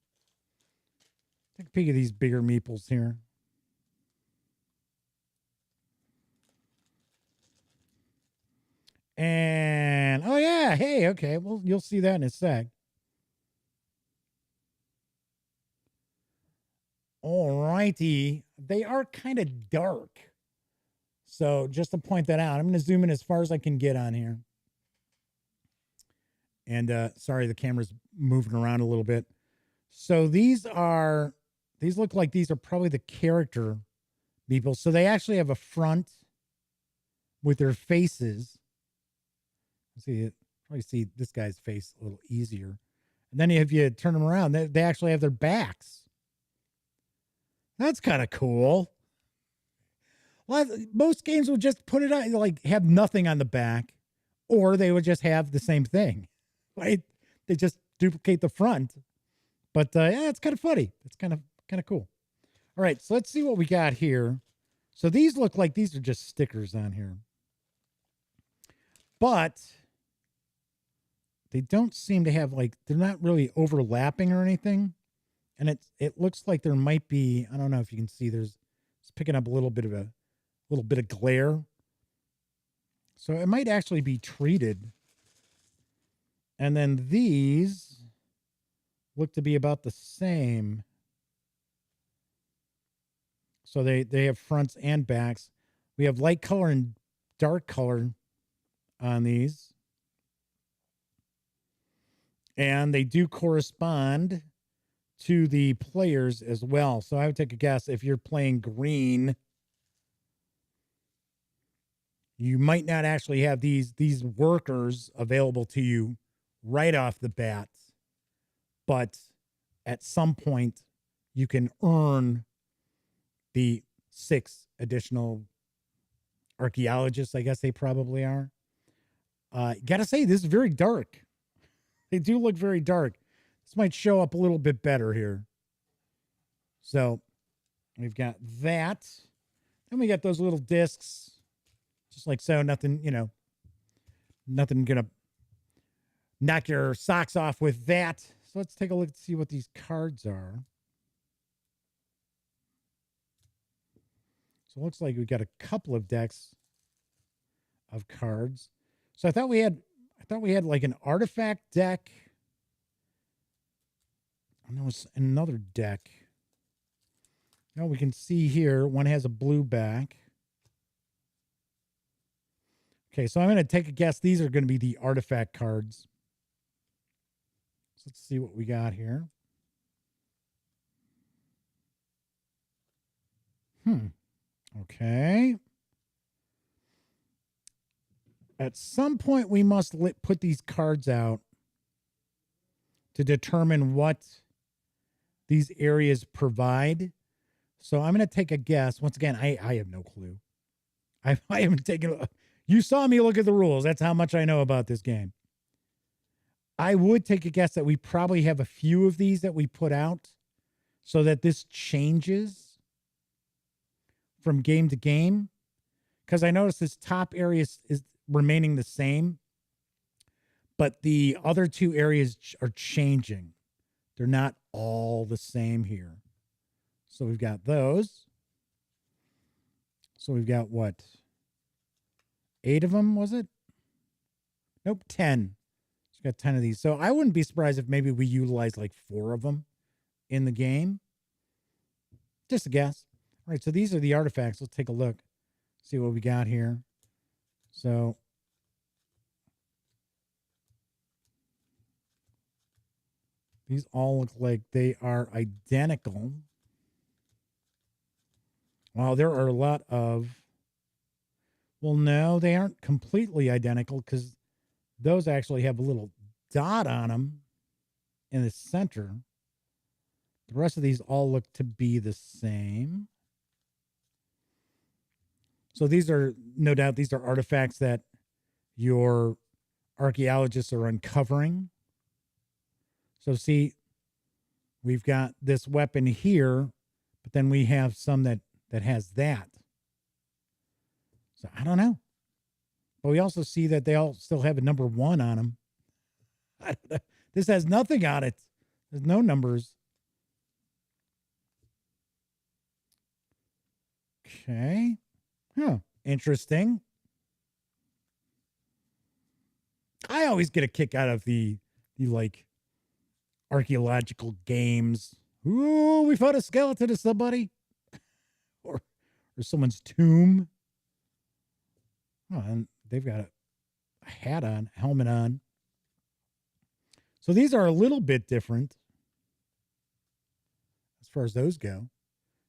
Take a peek at these bigger meeples here. And, oh yeah, hey, okay, well, you'll see that in a sec. All righty. They are kind of dark. So just to point that out, I'm going to zoom in as far as I can get on here. And sorry, the camera's moving around a little bit. So these look like these are probably the character people. So they actually have a front with their faces. Probably see this guy's face a little easier. And then if you turn them around, they actually have their backs. That's kind of cool. Well, most games would just put it on, like have nothing on the back, or they would just have the same thing, right? They just duplicate the front. But yeah, it's kind of funny. It's kind of cool. All right, so let's see what we got here. So these look like these are just stickers on here, but they don't seem to have they're not really overlapping or anything. And it looks like there might be, I don't know if you can see, it's picking up a little bit of glare. So it might actually be treated. And then these look to be about the same. So they have fronts and backs. We have light color and dark color on these. And they do correspond to the players as well. So I would take a guess, if you're playing green, you might not actually have these workers available to you right off the bat, but at some point you can earn the 6 additional archaeologists, I guess they probably are. Gotta say, this is very dark. They do look very dark. This might show up a little bit better here. So we've got that. Then we got those little discs, just like so. Nothing, nothing gonna knock your socks off with that. So let's take a look and see what these cards are. So it looks like we got a couple of decks of cards. So I thought thought we had like an artifact deck. And there was another deck. Now we can see here, one has a blue back. Okay, so I'm going to take a guess. These are going to be the artifact cards. So let's see what we got here. Okay. At some point, we must put these cards out to determine what these areas provide. So I'm going to take a guess. Once again, I have no clue. I haven't taken... You saw me look at the rules. That's how much I know about this game. I would take a guess that we probably have a few of these that we put out so that this changes from game to game. Because I noticed this top area is remaining the same, but the other two areas are changing. They're not all the same here. So we've got those. So we've got what? 8 of them, was it? Nope, 10. So we've got 10 of these. So I wouldn't be surprised if maybe we utilize like 4 of them in the game. Just a guess. All right, so these are the artifacts. Let's take a look. See what we got here. So these all look like they are identical. Wow, there are a lot of... Well, no, they aren't completely identical because those actually have a little dot on them in the center. The rest of these all look to be the same. So these are, no doubt, these are artifacts that your archaeologists are uncovering. So see, we've got this weapon here, but then we have some that has that. So I don't know. But we also see that they all still have a number 1 on them. I don't know. This has nothing on it. There's no numbers. Okay. Huh. Interesting. I always get a kick out of the like archaeological games. Ooh, we found a skeleton of somebody. or someone's tomb. Oh, and they've got a hat on, helmet on. So these are a little bit different as far as those go.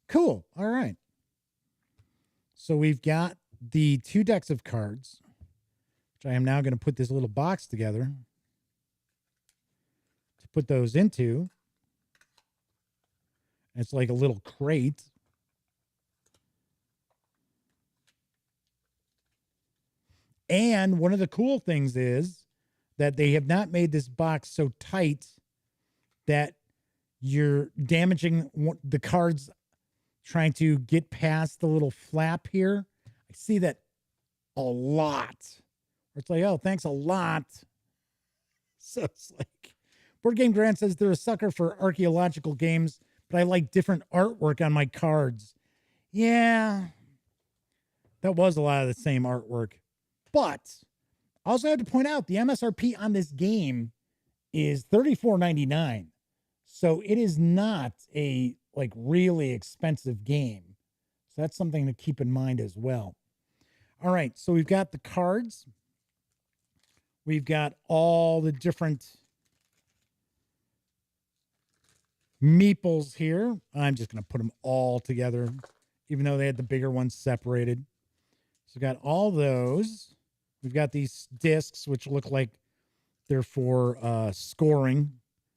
Cool. All right. So we've got the 2 decks of cards, which I am now going to put this little box together to put those into. It's like a little crate. And one of the cool things is that they have not made this box so tight that you're damaging the cards trying to get past the little flap here. I see that a lot. It's like, oh, thanks a lot. So it's like, Board Game Grant says they're a sucker for archaeological games, but I like different artwork on my cards. Yeah, that was a lot of the same artwork. But I also have to point out the MSRP on this game is $34.99. So it is not a like really expensive game. So that's something to keep in mind as well. All right, so we've got the cards. We've got all the different meeples here. I'm just going to put them all together, even though they had the bigger ones separated. So we've got all those. We've got these discs, which look like they're for scoring,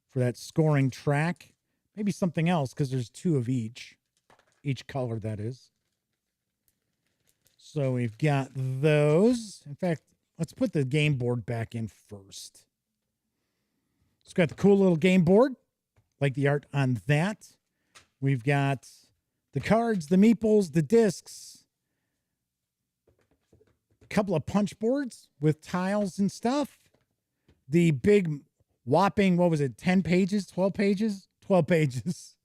for that scoring track. Maybe something else, because there's 2 of each color, that is. So we've got those. In fact, let's put the game board back in first. It's got the cool little game board, like the art on that. We've got the cards, the meeples, the discs, a couple of punch boards with tiles and stuff. The big whopping, what was it, 10 pages, 12 pages? 12 pages.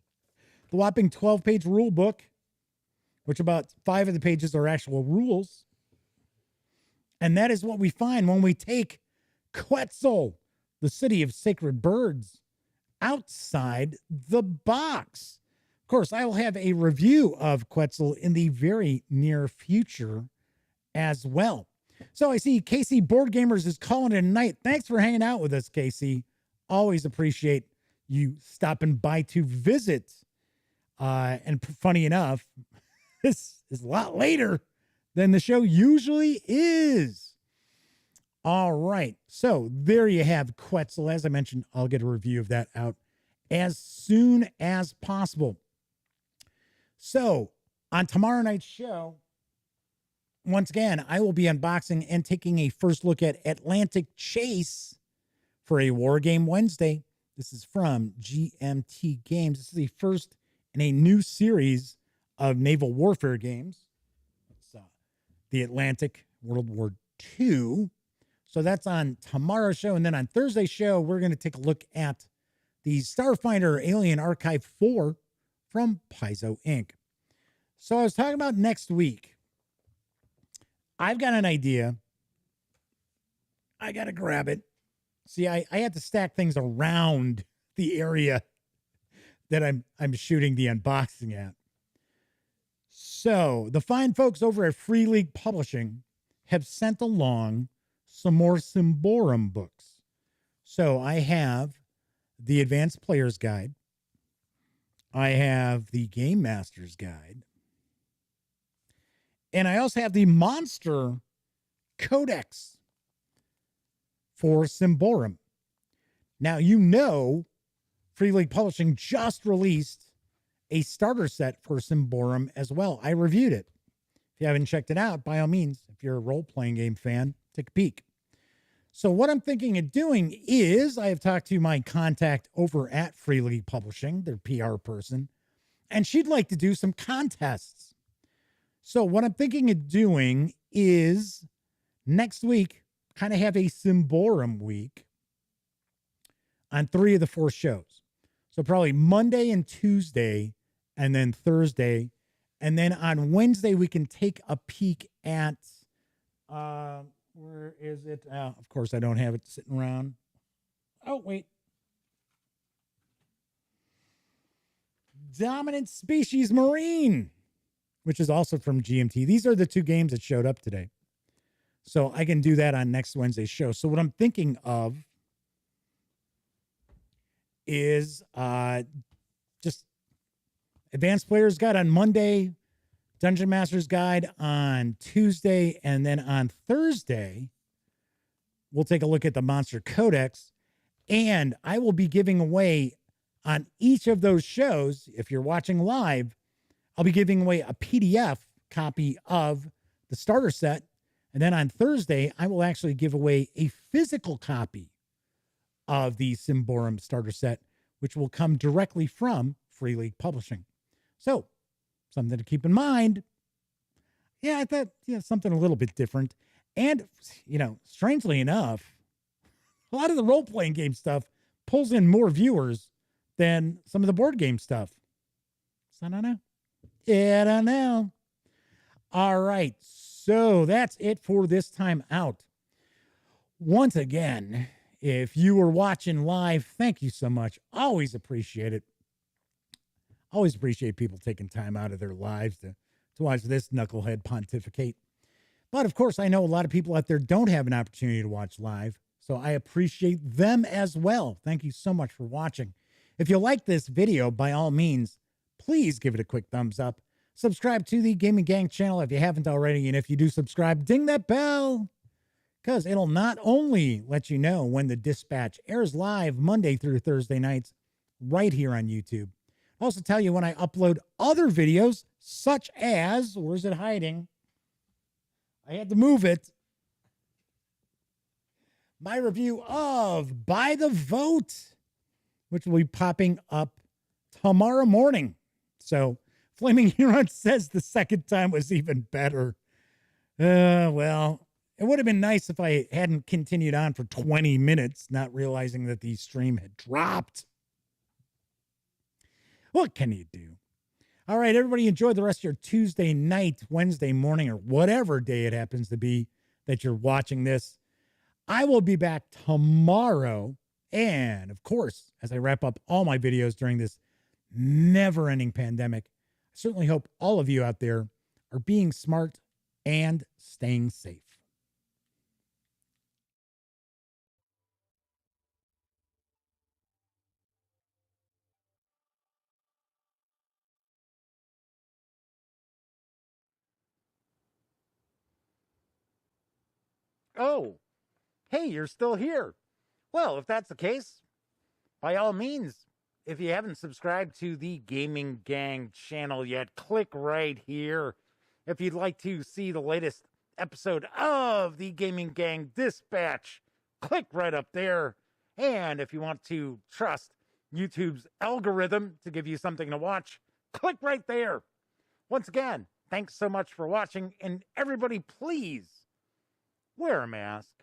The whopping 12-page rule book, which about 5 of the pages are actual rules. And that is what we find when we take Quetzal, the city of sacred birds, outside the box. Of course, I will have a review of Quetzal in the very near future as well. So I see Casey Board Gamers is calling it a night. Thanks for hanging out with us, Casey. Always appreciate you stopping by to visit. And funny enough, this is a lot later than the show usually is. All right. So there you have Quetzal. As I mentioned, I'll get a review of that out as soon as possible. So on tomorrow night's show, once again, I will be unboxing and taking a first look at Atlantic Chase for a War Game Wednesday. This is from GMT Games. This is the first in a new series of naval warfare games. It's the Atlantic World War II. So that's on tomorrow's show. And then on Thursday's show, we're going to take a look at the Starfighter Alien Archive 4 from Paizo Inc. So I was talking about next week. I've got an idea. I got to grab it. See, I had to stack things around the area that I'm shooting the unboxing at. So the fine folks over at Free League Publishing have sent along some more Symborum books. So I have the Advanced Player's Guide. I have the Game Master's Guide. And I also have the Monster Codex for Symborum. Now, you know, Free League Publishing just released a starter set for Symborum as well. I reviewed it. If you haven't checked it out, by all means, if you're a role-playing game fan, take a peek. So what I'm thinking of doing is I have talked to my contact over at Free League Publishing, their PR person, and she'd like to do some contests. So what I'm thinking of doing is next week, kind of have a Symborum week on 3 of the 4 shows. So probably Monday and Tuesday, and then Thursday. And then on Wednesday, we can take a peek at, where is it? Of course, I don't have it sitting around. Oh, wait. Dominant Species Marine, which is also from GMT. These are the 2 games that showed up today. So I can do that on next Wednesday's show. So what I'm thinking of is just Advanced Player's Guide on Monday, Dungeon Master's Guide on Tuesday, and then on Thursday, we'll take a look at the Monster Codex. And I will be giving away on each of those shows, if you're watching live, I'll be giving away a PDF copy of the starter set. And then on Thursday, I will actually give away a physical copy of the Symborum starter set, which will come directly from Free League Publishing. So, something to keep in mind. Yeah, I thought, something a little bit different. And, strangely enough, a lot of the role-playing game stuff pulls in more viewers than some of the board game stuff. So I don't know. I don't know. All right. So that's it for this time out. Once again, if you were watching live, thank you so much. Always appreciate it. Always appreciate people taking time out of their lives to watch this knucklehead pontificate. But of course, I know a lot of people out there don't have an opportunity to watch live, so I appreciate them as well. Thank you so much for watching. If you like this video, by all means, please give it a quick thumbs up. Subscribe to the Gaming Gang channel if you haven't already. And if you do subscribe, ding that bell, because it'll not only let you know when the dispatch airs live Monday through Thursday nights right here on YouTube. I'll also tell you when I upload other videos, such as, where's it hiding? I had to move it. My review of By the Vote, which will be popping up tomorrow morning. So Flaming Huron says the second time was even better. Well, it would have been nice if I hadn't continued on for 20 minutes, not realizing that the stream had dropped. What can you do? All right, everybody, enjoy the rest of your Tuesday night, Wednesday morning, or whatever day it happens to be that you're watching this. I will be back tomorrow. And of course, as I wrap up all my videos during this never ending pandemic, I certainly hope all of you out there are being smart and staying safe. Oh, hey, you're still here. Well, if that's the case, by all means, if you haven't subscribed to the Gaming Gang channel yet, click right here. If you'd like to see the latest episode of the Gaming Gang Dispatch, click right up there. And if you want to trust YouTube's algorithm to give you something to watch, click right there. Once again, thanks so much for watching, and everybody please wear a mask.